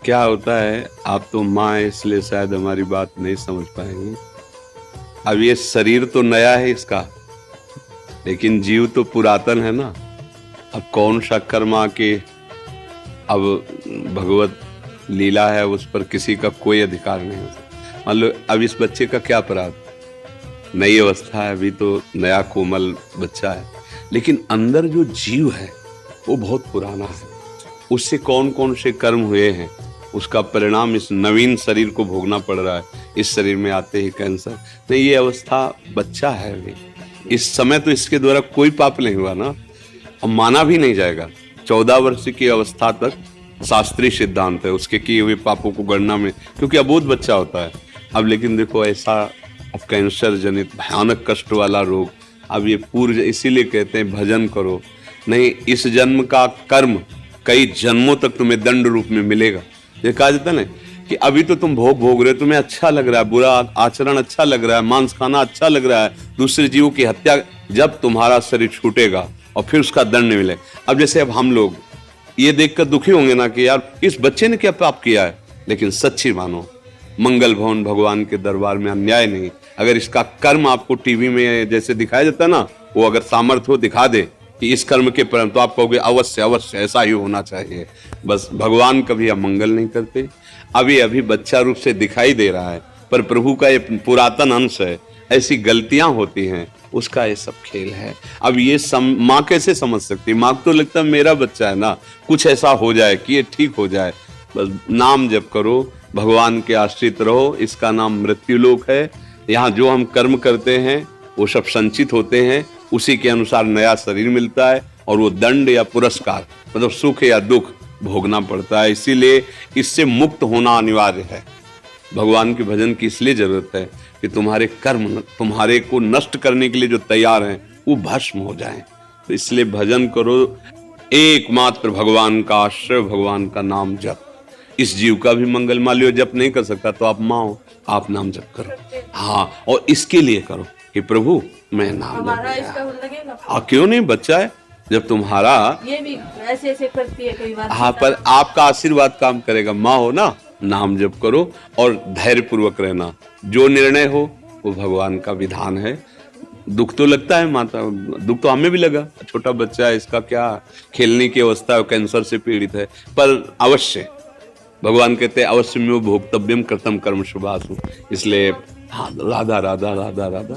क्या होता है, आप तो माँ हैं इसलिए शायद हमारी बात नहीं समझ पाएंगे। अब ये शरीर तो नया है इसका, लेकिन जीव तो पुरातन है ना। अब कौन सा कर्म आके, अब भगवत लीला है, उस पर किसी का कोई अधिकार नहीं होता। मान लो अब इस बच्चे का क्या अपराध, नई अवस्था है, अभी तो नया कोमल बच्चा है, लेकिन अंदर जो जीव है वो बहुत पुराना है। उससे कौन कौन से कर्म हुए हैं, उसका परिणाम इस नवीन शरीर को भोगना पड़ रहा है। इस शरीर में आते ही कैंसर नहीं, ये अवस्था बच्चा है अभी, इस समय तो इसके द्वारा कोई पाप नहीं हुआ ना, और माना भी नहीं जाएगा। 14 वर्ष की अवस्था तक शास्त्रीय सिद्धांत है उसके किए हुए पापों को गणना में, क्योंकि अबोध बच्चा होता है। अब लेकिन देखो ऐसा, अब कैंसर जनित भयानक कष्ट वाला रोग, अब ये पूर्व, इसीलिए कहते हैं भजन करो। नहीं, इस जन्म का कर्म कई जन्मों तक तुम्हें दंड रूप में मिलेगा। ये कहा जाता है ना कि अभी तो तुम भोग भोग रहे हो, तुम्हें अच्छा लग रहा है, बुरा आचरण अच्छा लग रहा है, मांस खाना अच्छा लग रहा है, दूसरे जीवों की हत्या, जब तुम्हारा शरीर छूटेगा और फिर उसका दंड मिले। अब जैसे अब हम लोग ये देखकर दुखी होंगे ना कि यार इस बच्चे ने क्या पाप किया है, लेकिन सच्ची मानो मंगल भवन भगवान के दरबार में अन्याय नहीं। अगर इसका कर्म आपको टीवी में जैसे दिखाया जाता है ना, वो अगर सामर्थ्य हो दिखा दे कि इस कर्म के परिणाम, तो आप कहोगे अवश्य अवश्य ऐसा ही होना चाहिए। बस भगवान कभी अमंगल नहीं करते। अभी बच्चा रूप से दिखाई दे रहा है, पर प्रभु का ये पुरातन अंश है, ऐसी गलतियां होती हैं, उसका ये सब खेल है। अब ये माँ कैसे समझ सकती है? माँ को तो लगता है मेरा बच्चा है ना, कुछ ऐसा हो जाए कि ये ठीक हो जाए। बस नाम जप करो, भगवान के आश्रित रहो, इसका नाम मृत्युलोक है। यहाँ जो हम कर्म करते हैं वो सब संचित होते हैं, उसी के अनुसार नया शरीर मिलता है, और वो दंड या पुरस्कार, मतलब सुख या दुख भोगना पड़ता है। इसीलिए इससे मुक्त होना अनिवार्य है। भगवान के भजन की इसलिए जरूरत है कि तुम्हारे कर्म तुम्हारे को नष्ट करने के लिए जो तैयार हैं वो भस्म हो जाएं। तो इसलिए भजन करो, एकमात्र भगवान का आश्रय, भगवान का नाम जप। इस जीव का भी मंगल। मान लो जप नहीं कर सकता तो आप माँ हो, आप नाम जप करो। हाँ, और इसके लिए करो कि प्रभु मैं नाम जप। हाँ, क्यों नहीं, बच्चा है जब तुम्हारा, ये भी ऐसे ऐसे करती है कई बार। हाँ, पर आपका आशीर्वाद काम करेगा। माँ हो ना, नाम जप करो और धैर्य पूर्वक रहना। जो निर्णय हो वो भगवान का विधान है। दुख तो लगता है माता, दुख तो हमें भी लगा, छोटा बच्चा है, इसका क्या खेलने की अवस्था है, कैंसर से पीड़ित है, पर अवश्य भगवान कहते हैं अवश्य में वो भोक्तव्यम कृतम कर्म शुभासु। इसलिए हाँ, राधा राधा राधा राधा।